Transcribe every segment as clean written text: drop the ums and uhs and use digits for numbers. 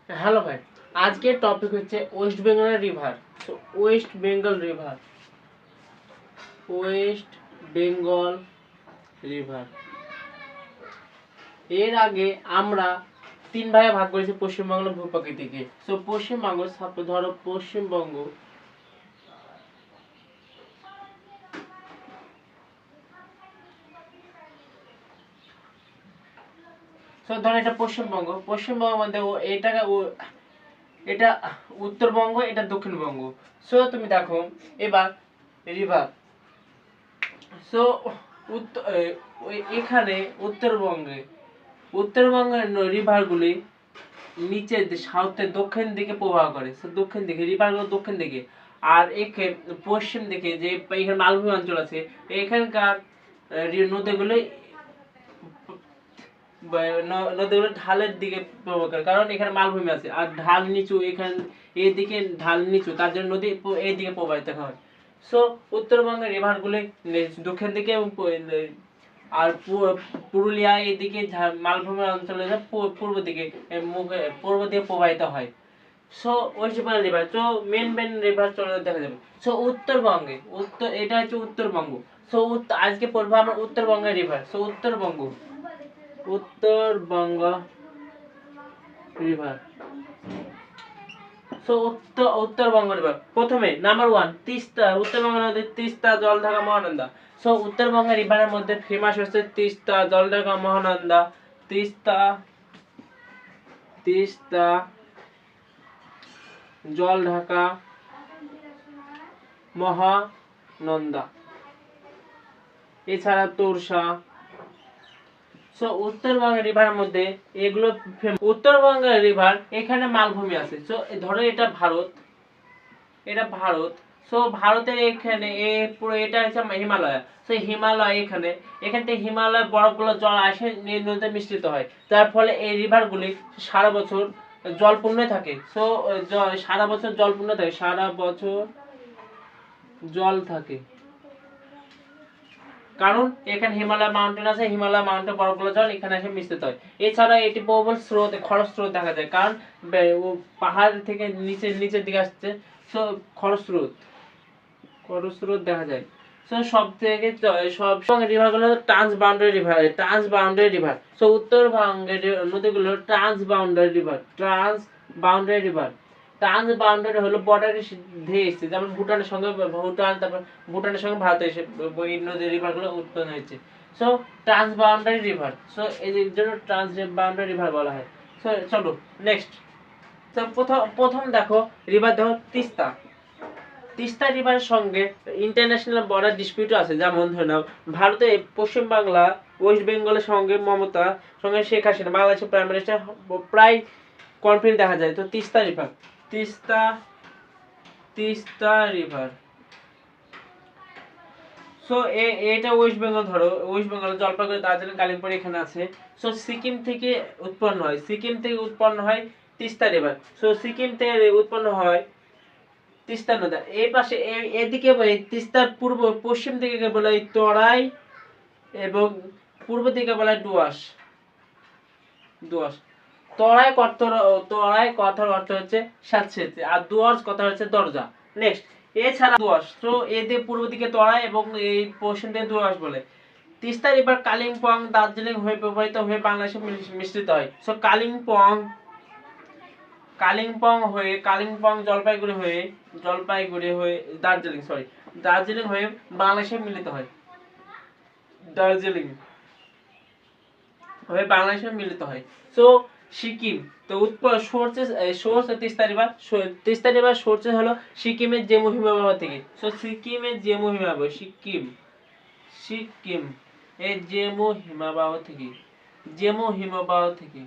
Hello ভাই, আজকের topic হচ্ছে West Bengal river. So West Bengal river, West Bengal river. এর আগে আমরা তিন ভাগে ভাগ করেছি পশ্চিমবঙ্গ ভূপ্রকৃতিকে। সো পশ্চিমবঙ্গ, ধরো পশ্চিমবঙ্গ, সো ধরো এটা পশ্চিমবঙ্গ। পশ্চিমবঙ্গের মধ্যে এটা উত্তরবঙ্গ, এটা দক্ষিণবঙ্গ। সো তুমি দেখো এবার রিভার। সো এখানে উত্তরবঙ্গের রিভারগুলি নিচে সাউথের দক্ষিণ দিকে প্রবাহ করে। দক্ষিণ দিকে রিভারগুলো দক্ষিণ দিকে, আর পশ্চিম দিকে যে এখানে মালভূমি অঞ্চল আছে এখানকার নদীগুলো নদীগুলো ঢালের দিকে প্রবাহ করে, কারণ এখানে মালভূমি আছে আর ঢাল নিচু, এখানে এইদিকে ঢাল নিচু, তার জন্য নদী এইদিকে প্রবাহিত হয়। সো উত্তরবঙ্গের রিভারগুলি দক্ষিণ দিকে এবং আর পুরুলিয়া এদিকে মালভূমি অঞ্চলে পূর্ব দিকে প্রবাহিত হয়। সো ওয়েস্ট বেঙ্গল রিভার, তো মেন রিভার চলে দেখা যাবে। সো উত্তরবঙ্গে এটা হচ্ছে উত্তরবঙ্গ। সো আজকে পড়বো আমরা উত্তরবঙ্গের river. So Uttarbanga river. So Uttarbanga river, প্রথমে নাম্বার 1 তিস্তা। উত্তরবঙ্গ নদীর তিস্তা, জলঢাকা, মহানন্দা। সো উত্তরবঙ্গের রিভারের মধ্যে ফেমাস হচ্ছে তিস্তা, জলঢাকা, মহানন্দা। তিস্তা, তিস্তা, জলঢাকা, মহানন্দা, এছাড়া তোরসা। সো উত্তরবঙ্গের রিভারের মধ্যে এগুলো উত্তরবঙ্গের রিভার, এখানে মালভূমি আছে। সো ধরো এটা ভারত। সো ভারতের এখানে পুরো এটা হচ্ছে হিমালয়। সো হিমালয় এখান থেকে হিমালয় বরফগুলো জল আসে নদীতে মিশ্রিত হয়, যার ফলে এই রিভারগুলি সারা বছর জলপূর্ণ থাকে। সো সারা বছর জলপূর্ণ থাকে, সারা বছর জল থাকে, কারণ এখানে হিমালয় মাউন্টেন আছে, হিমালয় মাউন্টেন বরফগুলো জল এখানে এসে মিশ্রিত হয়। এছাড়া এটি প্রবল খরস্রোত দেখা যায়, কারণ পাহাড় থেকে নিচের দিকে আসছে। সো খরস্রোত দেখা যায়। সো সব রিভারগুলো ট্রান্স বাউন্ডারি রিভার। সো উত্তরবঙ্গের নদীগুলো trans boundary river. Trans boundary হলো বর্ডারে ধেয়ে এসেছে, যেমন ভুটানের সঙ্গে ভারত এসে এই নদী রিভারগুলো উৎপন্ন হয়েছে। So trans boundary river, so এই জন্য ট্রান্স বাউন্ডারি রিভার বলা হয়। সো চলো নেক্সট। তো প্রথম দেখো রিভার, দেখো তিস্তা। তিস্তা রিভারের সঙ্গে ইন্টারন্যাশনাল বর্ডার ডিসপিউট আছে, যেমন ধরে নাও ভারতে পশ্চিমবাংলা ওয়েস্ট বেঙ্গলের সঙ্গে মমতা সঙ্গে শেখ হাসিনা বাংলাদেশের প্রাইম মিনিস্টার প্রায় কনফ্লিক্ট দেখা যায়। তো Teesta river, Teesta Teesta river. So এটা ওয়েস্ট বেঙ্গল, ধরো ওয়েস্ট বেঙ্গল জলপাইগুড়ি, দার্জিলিং, কালিম্পং এখানে আছে। সো সিকিম থেকে উৎপন্ন হয় তিস্তা রিভার। সো সিকিম থেকে উৎপন্ন হয় তিস্তা নদী। এই পাশে এদিকে তিস্তার পশ্চিম দিকে বলা হয় তরাই, এবং পূর্ব দিকে বলা হয় ডুয়ার্স। তরাই কথার অর্থ হচ্ছে স্যাঁতসেঁতে, আর ডুয়ার্স কথা হচ্ছে দরজা। নেক্সট, এছাড়া ডুয়ার্স, তো এদের পূর্ব দিকে তরাই এবং এই পশ্চিম দিকে ডুয়ার্স বলে। তিস্তা রিভার কালিম্পং, দার্জিলিং হয়ে প্রবাহিত হয়ে বাংলাদেশে মিশ্রিত হয়। সো কালিম্পং জলপাইগুড়ি হয়ে দার্জিলিং হয়ে বাংলাদেশে মিলিত হয়। দার্জিলিং হয়ে বাংলাদেশে মিলিত হয়। সো সিকিম, তো সোর্স তিস্তা রিভার সোর্স হলো সিকিমের জেমু হিমবাহ থেকে। সো সিকিমের জেমু হিমবাহ, সিকিম এই জেমু হিমবাহ থেকে।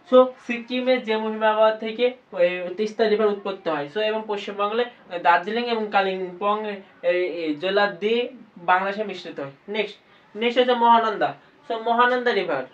সো সিকিমের জেমু হিমবাহ থেকে তিস্তা রিভার উৎপত্তি হয়। সো এবং পশ্চিমবঙ্গে দার্জিলিং এবং কালিম্পং জেলা দিয়ে বাংলাদেশে মিশ্রিত হয়। নেক্সট হচ্ছে Mahananda. So Mahananda river,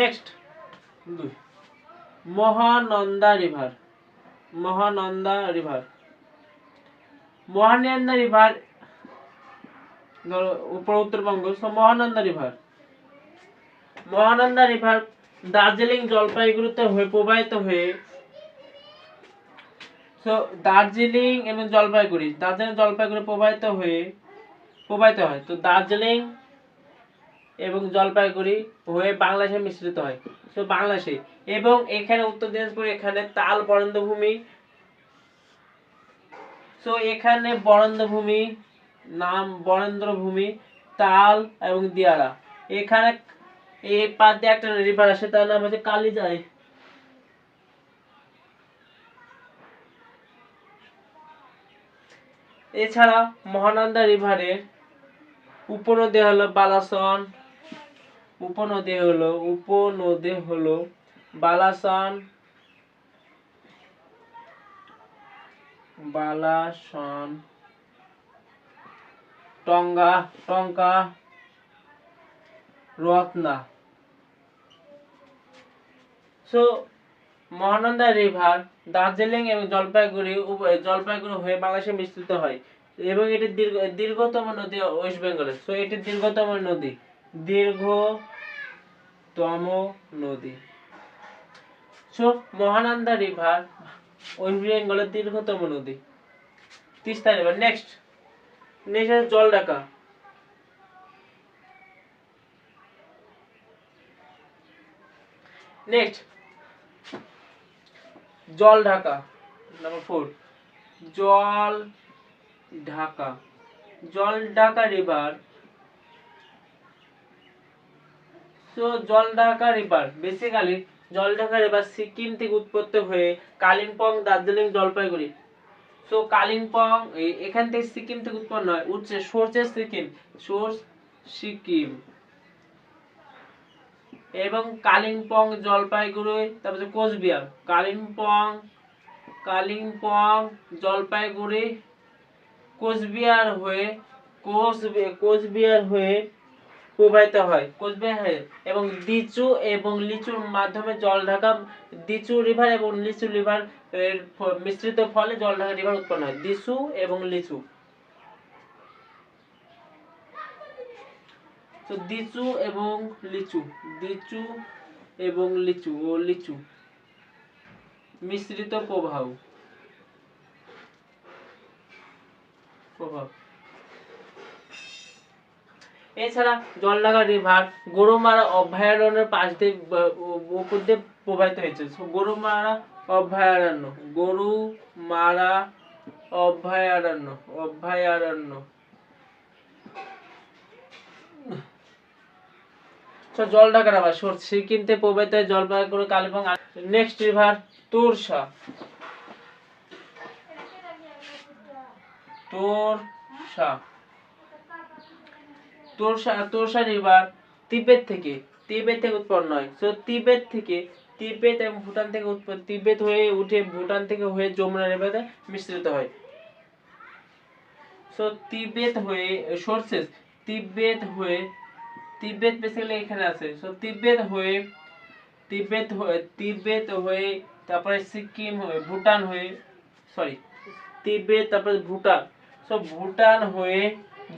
next 2 Mahananda river. Mahananda river ধরো উপর উত্তরবঙ্গ, সো মহানন্দা রিভার দার্জিলিং জলপাইগুড়িতে হয়ে প্রবাহিত হয়ে, সো দার্জিলিং এবং জলপাইগুড়ি প্রবাহিত হয়। তো দার্জিলিং এবং জলপাইগুড়ি হয়ে বাংলাদেশে মিশ্রিত হয়, তো বাংলাদেশে। এবং এখানে উত্তর দিনাজপুর, এখানে তাল বরেন্দ্রভূমি, সো এখানে বরেন্দ্রভূমি, তাল এবং দিয়ারা। এখানে এই পাশ দিয়ে একটা রিভার আসে, তার নাম হচ্ছে কালিজাই। এছাড়া মহানন্দা রিভারের উপনদী হলো বালাসন, বালাসন, টঙ্কা, রত্না। সো মহানন্দা রিভার দার্জিলিং এবং জলপাইগুড়ি হয়ে বাংলাদেশে মিশ্রিত হয়, এবং এটি দীর্ঘতম নদী ওয়েস্ট বেঙ্গলে। সো এটি দীর্ঘতম নদী। সো মহানন্দা রিভার ওয়েস্ট বেঙ্গলের দীর্ঘতম নদী। Teesta river. Next Jaldhaka. Number 4 Jaldhaka river. So Jaldhaka river basically Sikkim থেকে উৎপত্তি হয়ে কালিম্পং, দার্জিলিং, জলপাইগুড়ি। সো কালিম্পং এখান থেকে সিকিম থেকে উৎপন্ন হয়, সোর্স সিকিম, এবং কালিম্পং, জলপাইগুড়ি, তারপরে কোচবিহার। কালিম্পং, জলপাইগুড়ি, কোচবিহার হয়ে প্রবাহিত হয়, এবং দিচু এবং লিচুর মাধ্যমে জলঢাকা, দিচু রিভার এবং লিচু রিভার এর মিশ্রিত ফলে জলঢাকা রিভার উৎপন্ন হয়। দিচু এবং লিচু, তো দিচু এবং লিচু মিশ্রিত প্রভাব। এছাড়া জলঢাকা রিভার গরুমারা অভয়ারণ্যের পাশ দিয়ে উপর দিয়ে প্রবাহিত হয়েছে। গরুমারা অভয়ারণ্য। জলঢাকা রিভার সিকিম থেকে প্রবাহিত হয়ে Jalpaiguri, Kalimpong. Next river Torsa. Torsa river Tibet থেকে উৎপন্ন হয়। সো তিব্বত এবং ভুটান থেকে তিব্বত হয়ে উঠে ভুটান থেকে হয়ে যমুনা রিভারে মিশ্রিত হয়। সো তিব্বত বেসিক্যালি এখানে আছে। সো তিব্বত হয়ে তারপরে সিকিম হয়ে ভুটান হয়ে, তিব্বত তারপরে ভুটান। সো ভুটান হয়ে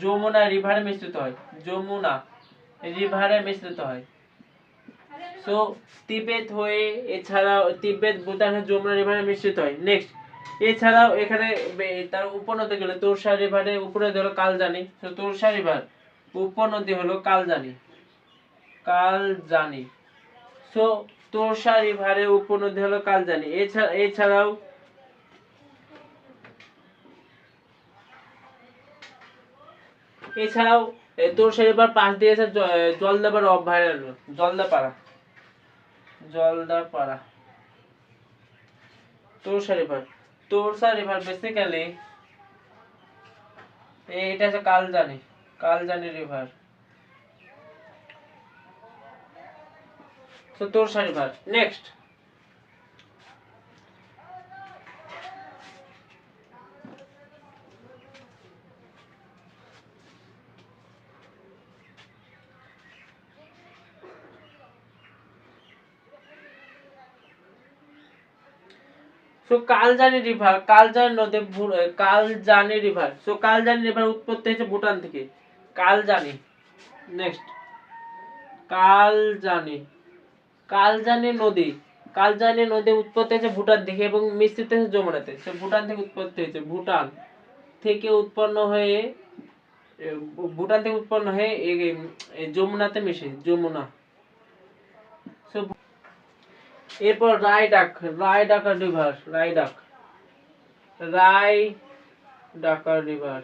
যমুনা রিভারে মিশ্রিত হয়। সো তিব্বত হয়ে ভুটান হয়ে যমুনা রিভারে মিশ্রিত হয়। নেক্সট এছাড়াও এখানে তার উপনদী গেলে তোরসা রিভারের উপনদী হলো কালজানি। তো তোরসা রিভার উপনদী হলো কালজানি। সো তোরসা রিভারের উপনদী হলো কালজানি। এছাড়াও তোরসা রিভার পাশ দিয়ে আছে জলদাপাড়া অভয়ারণ্য। জলদাপাড়া তোরসা রিভার বেসিক্যালি এটা হচ্ছে Kaljani river. So Torsa river. Next so Kaljani river, Kaljani নদী, Kaljani river. So Kaljani river উৎপত্তি হয়েছে ভুটান থেকে। কালজানি, নেক্সট কালজানি, কালজানি নদী, কালজানি নদী উৎপত্তি হয়েছে ভুটান থেকে এবং মিশ্রিত হয়েছে যমুনাতে। সো ভুটান থেকে উৎপত্তি হয়েছে, ভুটান থেকে উৎপন্ন হয়ে ভুটান থেকে উৎপন্ন হয়ে যমুনাতে মিশে, যমুনা। সো এরপর Raidak, Raidaka river, Raidak, Raidaka river,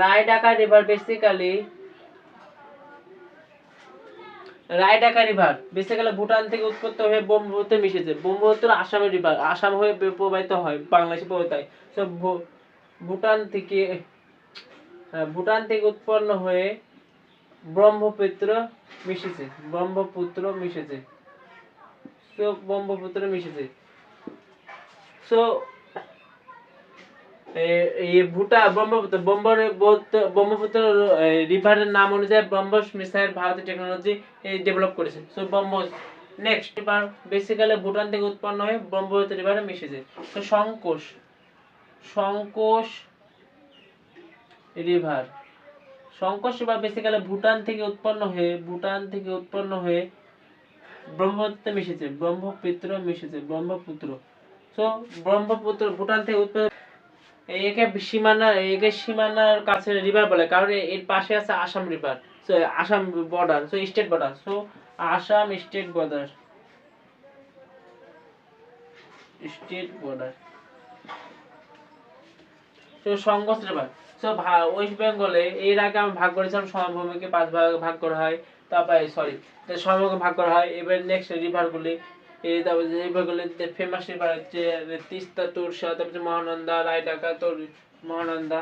Raidaka river basically, Raidaka river basically Bhutan থেকে উৎপত্তি হয়ে ব্রহ্মপুত্রে মিশেছে। ব্রহ্মপুত্র আসামের রিভার, আসাম হয়ে প্রবাহিত হয়, বাংলাদেশে প্রবাহিত হয়। সো ভুটান থেকে, ভুটান থেকে উৎপন্ন হয়ে ব্রহ্মপুত্র মিশেছে, ব্রহ্মপুত্র মিশেছে। সো ব্রহ্মপুত্র মিশেছে। সো এই ব্রহ্মপুত্র রিভারের নাম অনুযায়ী ব্রহ্মস মিসাইল ভারতের টেকনোলজি ডেভেলপ করেছে। So BrahMos. Next river basically Bhutan থেকে উৎপন্ন হয়ে ব্রহ্মপুত্র রিভারে মিশেছে। তো Sankosh, Sankosh river, Sankosh river basically Bhutan থেকে উৎপন্ন হয়ে, ভুটান থেকে উৎপন্ন হয়ে ব্রহ্মপুত্রে মিশেছে, ব্রহ্মপুত্র মিশেছে, ব্রহ্মপুত্র। সো ব্রহ্মপুত্র ভুটান থেকে উৎপন্ন, একে সীমানা, একে সীমানার কাছে রিভার বলে কারণ এর পাশে আছে Assam river. So Assam border, so state border. So Assam state border, state border. So সংকোচ রিভার। সো ওয়েস্ট বেঙ্গলে এর আগে আমি ভাগ করেছিলাম সমভূমিকে 5 ভাগে ভাগ করা হয়, তারপরে সরি সমভূমিকে ভাগ করা হয়। এবার নেক্সট রিভারগুলি, এই তারপরে রিভারগুলি ফেমাস রিভার হচ্ছে তিস্তা, তোরসা, তারপরে মহানন্দা, রায়ডাকা, তোর মহানন্দা,